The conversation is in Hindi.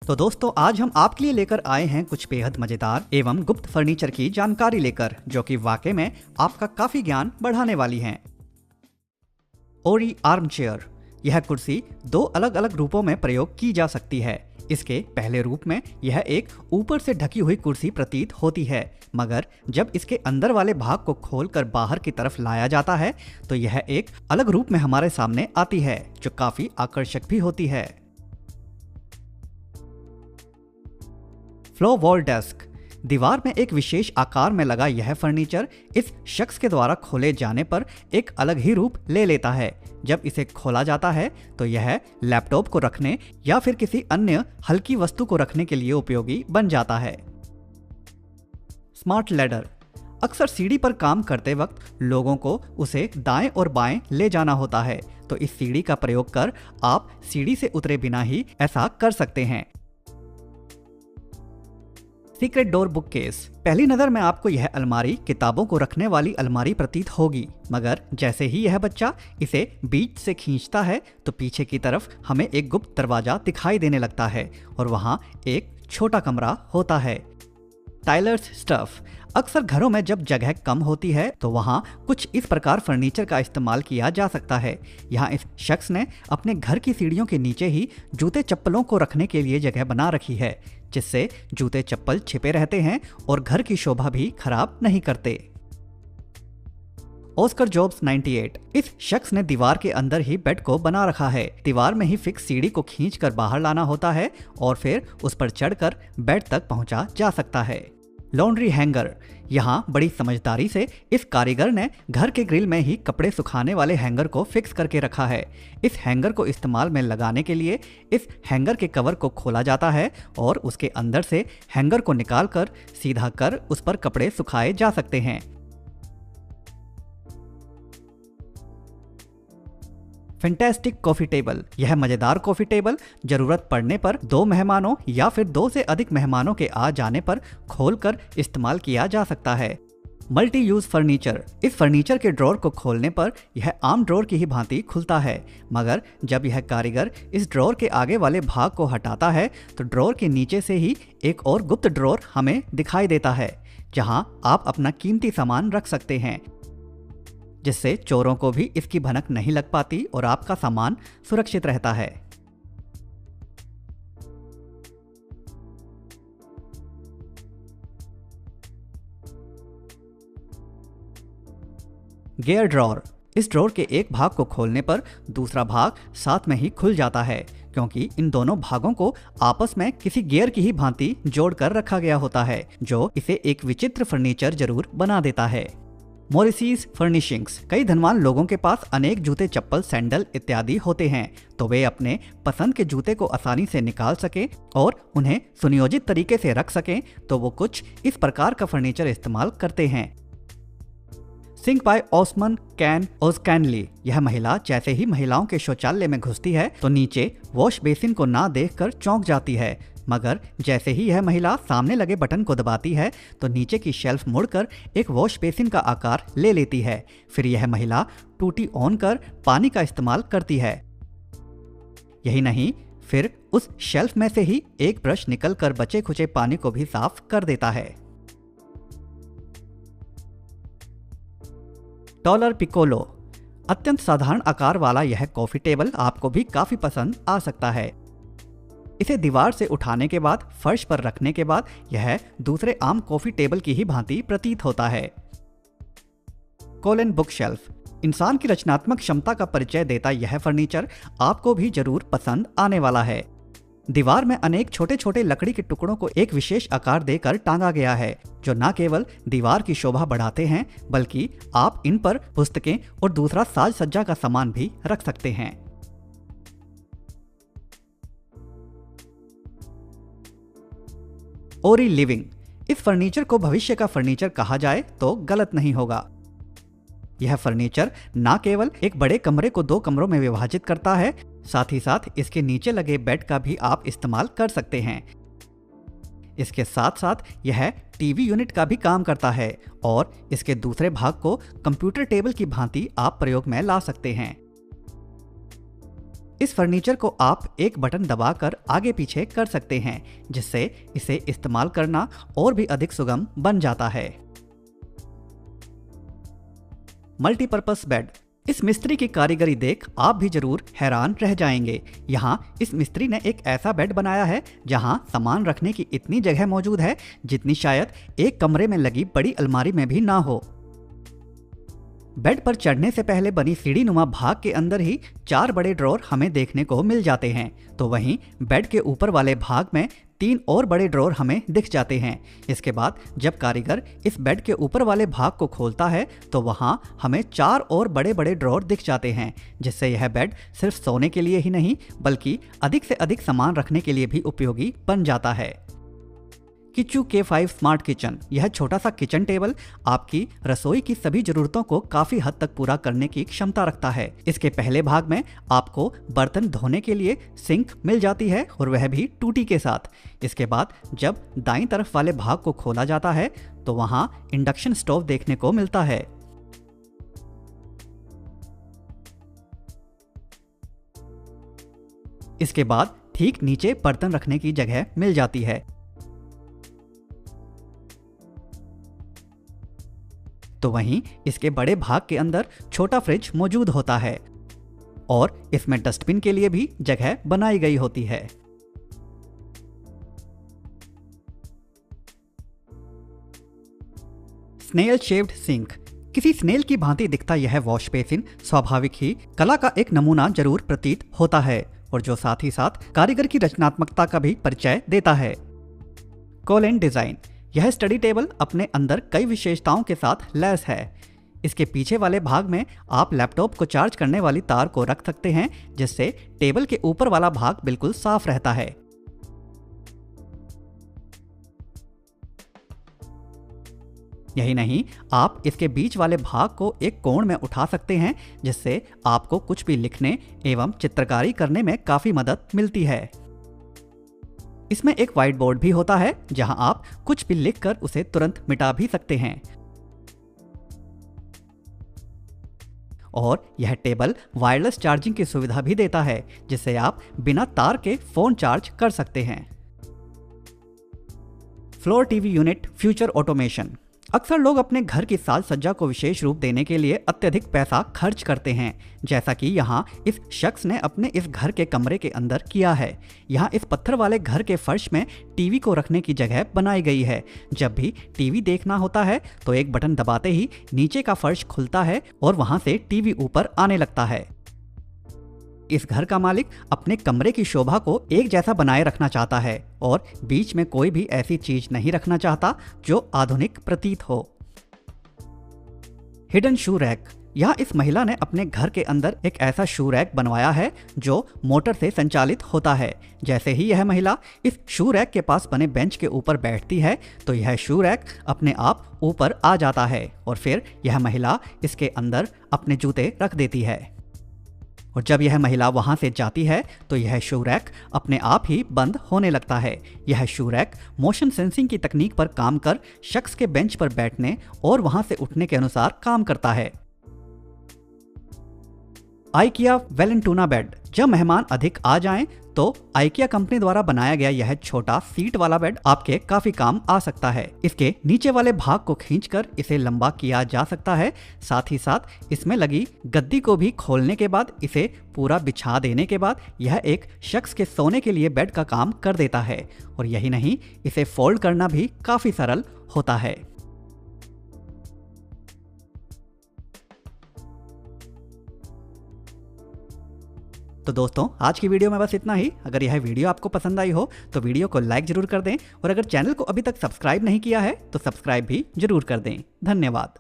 तो दोस्तों आज हम आपके लिए लेकर आए हैं कुछ बेहद मजेदार एवं गुप्त फर्नीचर की जानकारी लेकर, जो कि वाकई में आपका काफी ज्ञान बढ़ाने वाली हैं। ओरी आर्म चेयर। यह कुर्सी दो अलग अलग रूपों में प्रयोग की जा सकती है। इसके पहले रूप में यह एक ऊपर से ढकी हुई कुर्सी प्रतीत होती है, मगर जब इसके अंदर वाले भाग को खोलकर बाहर की तरफ लाया जाता है तो यह एक अलग रूप में हमारे सामने आती है, जो काफी आकर्षक भी होती है। Flow wall desk. दीवार में एक विशेष आकार में लगा यह फर्नीचर इस शख्स के द्वारा खोले जाने पर एक अलग ही रूप ले लेता है। जब इसे खोला जाता है तो यह लैपटॉप को रखने या फिर किसी अन्य हल्की वस्तु को रखने के लिए उपयोगी बन जाता है। Smart ladder. अक्सर सीढ़ी पर काम करते वक्त लोगों को उसे दाएं और बाएं ले जाना होता है, तो इस सीढ़ी का प्रयोग कर आप सीढ़ी से उतरे बिना ही ऐसा कर सकते हैं। Secret door book case. पहली नजर में आपको यह अलमारी किताबों को रखने वाली अलमारी प्रतीत होगी, मगर जैसे ही यह बच्चा इसे बीच से खींचता है तो पीछे की तरफ हमें एक गुप्त दरवाजा दिखाई देने लगता है और वहां एक छोटा कमरा होता है। टाइलर्स स्टफ। अक्सर घरों में जब जगह कम होती है तो वहां कुछ इस प्रकार फर्नीचर का इस्तेमाल किया जा सकता है। यहाँ इस शख्स ने अपने घर की सीढ़ियों के नीचे ही जूते चप्पलों को रखने के लिए जगह बना रखी है, जिससे जूते चप्पल छिपे रहते हैं और घर की शोभा भी खराब नहीं करते। Oscar jobs 98। इस शख्स ने दीवार के अंदर ही बेड को बना रखा है। दीवार में ही फिक्स सीढ़ी को खींचकर बाहर लाना होता है और फिर उस पर चढ़कर बेड तक पहुंचा जा सकता है। Laundry hanger. यहाँ बड़ी समझदारी से इस कारीगर ने घर के ग्रिल में ही कपड़े सुखाने वाले हैंगर को फिक्स करके रखा है। इस हैंगर को इस्तेमाल में लगाने के लिए इस हैंगर के कवर को खोला जाता है और उसके अंदर से हैंगर को निकालकर सीधा कर उस पर कपड़े सुखाए जा सकते हैं। Fantastic coffee table. यह मजेदार कॉफी टेबल जरूरत पड़ने पर दो मेहमानों या फिर दो से अधिक मेहमानों के आ जाने पर खोलकर इस्तेमाल किया जा सकता है। Multi use furniture. इस फर्नीचर के ड्रॉर को खोलने पर यह आम ड्रॉर की ही भांति खुलता है, मगर जब यह कारीगर इस ड्रॉर के आगे वाले भाग को हटाता है तो ड्रॉर के नीचे से ही एक और गुप्त ड्रॉर हमें दिखाई देता है, जहां आप अपना कीमती सामान रख सकते हैं, जिससे चोरों को भी इसकी भनक नहीं लग पाती और आपका सामान सुरक्षित रहता है। Gear drawer. इस ड्रॉर के एक भाग को खोलने पर दूसरा भाग साथ में ही खुल जाता है, क्योंकि इन दोनों भागों को आपस में किसी गियर की ही भांति जोड़कर रखा गया होता है, जो इसे एक विचित्र फर्नीचर जरूर बना देता है। मोरिसीज फर्निशिंग्स। कई धनवान लोगों के पास अनेक जूते चप्पल सैंडल इत्यादि होते हैं, तो वे अपने पसंद के जूते को आसानी से निकाल सकें और उन्हें सुनियोजित तरीके से रख सकें, तो वो कुछ इस प्रकार का फर्नीचर इस्तेमाल करते हैं। सिंक बाय ऑस्मन कैन ओस्कैनली। यह महिला जैसे ही महिलाओं के शौचालय में घुसती है तो नीचे वॉश बेसिन को ना देखकर चौंक जाती है, मगर जैसे ही यह महिला सामने लगे बटन को दबाती है तो नीचे की शेल्फ मुड़कर एक वॉश बेसिन का आकार ले लेती है। फिर यह महिला टूटी ऑन कर पानी का इस्तेमाल करती है। यही नहीं, फिर उस शेल्फ में से ही एक ब्रश निकलकर बचे खुचे पानी को भी साफ कर देता है। Taller Piccolo. अत्यंत साधारण आकार वाला यह कॉफी टेबल आपको भी काफी पसंद आ सकता है। इसे दीवार से उठाने के बाद फर्श पर रखने के बाद यह दूसरे आम कॉफी टेबल की ही भांति प्रतीत होता है। Colon book shelf. इंसान की रचनात्मक क्षमता का परिचय देता यह फर्नीचर आपको भी जरूर पसंद आने वाला है। दीवार में अनेक छोटे छोटे लकड़ी के टुकड़ों को एक विशेष आकार देकर टांगा गया है, जो न केवल दीवार की शोभा बढ़ाते हैं बल्कि आप इन पर पुस्तकें और दूसरा साज सज्जा का सामान भी रख सकते हैं। ओरी लिविंग। इस फर्नीचर को भविष्य का फर्नीचर कहा जाए तो गलत नहीं होगा। यह फर्नीचर न केवल एक बड़े कमरे को दो कमरों में विभाजित करता है, साथ ही साथ इसके नीचे लगे बेड का भी आप इस्तेमाल कर सकते हैं। इसके साथ साथ यह टीवी यूनिट का भी काम करता है और इसके दूसरे भाग को कंप्यूटर टेबल की भांति आप प्रयोग में ला सकते हैं। इस फर्नीचर को आप एक बटन दबाकर आगे पीछे कर सकते हैं, जिससे इसे इस्तेमाल करना और भी अधिक सुगम बन जाता है। Multipurpose bed. इस मिस्त्री की कारीगरी देख आप भी जरूर हैरान रह जाएंगे। यहाँ इस मिस्त्री ने एक ऐसा बेड बनाया है जहाँ सामान रखने की इतनी जगह मौजूद है जितनी शायद एक कमरे में लगी बड़ी अलमारी में भी ना हो। बेड पर चढ़ने से पहले बनी सीढ़ी नुमा भाग के अंदर ही 4 बड़े ड्रॉर हमें देखने को मिल जाते हैं, तो वहीं बेड के ऊपर वाले भाग में 3 और बड़े ड्रॉर हमें दिख जाते हैं। इसके बाद जब कारीगर इस बेड के ऊपर वाले भाग को खोलता है तो वहां हमें 4 और बड़े बड़े ड्रॉर दिख जाते हैं, जिससे यह बेड सिर्फ सोने के लिए ही नहीं बल्कि अधिक से अधिक सामान रखने के लिए भी उपयोगी बन जाता है। Kishu K5 smart kitchen. यह छोटा सा किचन टेबल आपकी रसोई की सभी जरूरतों को काफी हद तक पूरा करने की क्षमता रखता है। इसके पहले भाग में आपको बर्तन धोने के लिए सिंक मिल जाती है और वह भी टूटी के साथ। इसके बाद जब दाईं तरफ वाले भाग को खोला जाता है तो वहां इंडक्शन स्टोव देखने को मिलता है। इसके बाद ठीक नीचे बर्तन रखने की जगह मिल जाती है। तो वहीं इसके बड़े भाग के अंदर छोटा फ्रिज मौजूद होता है और इसमें डस्टबिन के लिए भी जगह बनाई गई होती है। Snail shaped sink. किसी स्नेल की भांति दिखता यह वॉश बेसिन स्वाभाविक ही कला का एक नमूना जरूर प्रतीत होता है और जो साथ ही साथ कारीगर की रचनात्मकता का भी परिचय देता है। कोलेन डिजाइन। यह स्टडी टेबल अपने अंदर कई विशेषताओं के साथ लैस है। इसके पीछे वाले भाग में आप लैपटॉप को चार्ज करने वाली तार को रख सकते हैं, जिससे टेबल के ऊपर वाला भाग बिल्कुल साफ रहता है। यही नहीं, आप इसके बीच वाले भाग को एक कोण में उठा सकते हैं, जिससे आपको कुछ भी लिखने एवं चित्रकारी करने में काफी मदद मिलती है। इसमें एक व्हाइट बोर्ड भी होता है जहां आप कुछ भी लिखकर उसे तुरंत मिटा भी सकते हैं। और यह टेबल वायरलेस चार्जिंग की सुविधा भी देता है, जिससे आप बिना तार के फोन चार्ज कर सकते हैं। Floor TV unit future automation. अक्सर लोग अपने घर की साज सज्जा को विशेष रूप देने के लिए अत्यधिक पैसा खर्च करते हैं, जैसा कि यहाँ इस शख्स ने अपने इस घर के कमरे के अंदर किया है। यहाँ इस पत्थर वाले घर के फर्श में टीवी को रखने की जगह बनाई गई है। जब भी टीवी देखना होता है तो एक बटन दबाते ही नीचे का फर्श खुलता है और वहां से टीवी ऊपर आने लगता है। इस घर का मालिक अपने कमरे की शोभा को एक जैसा बनाए रखना चाहता है और बीच में कोई भी ऐसी चीज नहीं रखना चाहता जो आधुनिक प्रतीत हो। Hidden shoe rack. यहाँ इस महिला ने अपने घर के अंदर एक ऐसा शू रैक बनवाया है जो मोटर से संचालित होता है। जैसे ही यह महिला इस शू रैक के पास बने बेंच के ऊपर बैठती है तो यह शू रैक अपने आप ऊपर आ जाता है और फिर यह महिला इसके अंदर अपने जूते रख देती है। और जब यह महिला वहां से जाती है तो यह शू रैक अपने आप ही बंद होने लगता है। यह शू रैक मोशन सेंसिंग की तकनीक पर काम कर शख्स के बेंच पर बैठने और वहां से उठने के अनुसार काम करता है। IKEA Valentuna bed. जब मेहमान अधिक आ जाएं तो आइकिया कंपनी द्वारा बनाया गया यह छोटा सीट वाला बेड आपके काफी काम आ सकता है। इसके नीचे वाले भाग को खींचकर इसे लंबा किया जा सकता है। साथ ही साथ इसमें लगी गद्दी को भी खोलने के बाद इसे पूरा बिछा देने के बाद यह एक शख्स के सोने के लिए बेड का काम कर देता है। और यही नहीं, इसे फोल्ड करना भी काफी सरल होता है। तो दोस्तों, आज की वीडियो में बस इतना ही। अगर यह वीडियो आपको पसंद आई हो तो वीडियो को लाइक जरूर कर दें और अगर चैनल को अभी तक सब्सक्राइब नहीं किया है तो सब्सक्राइब भी जरूर कर दें। धन्यवाद।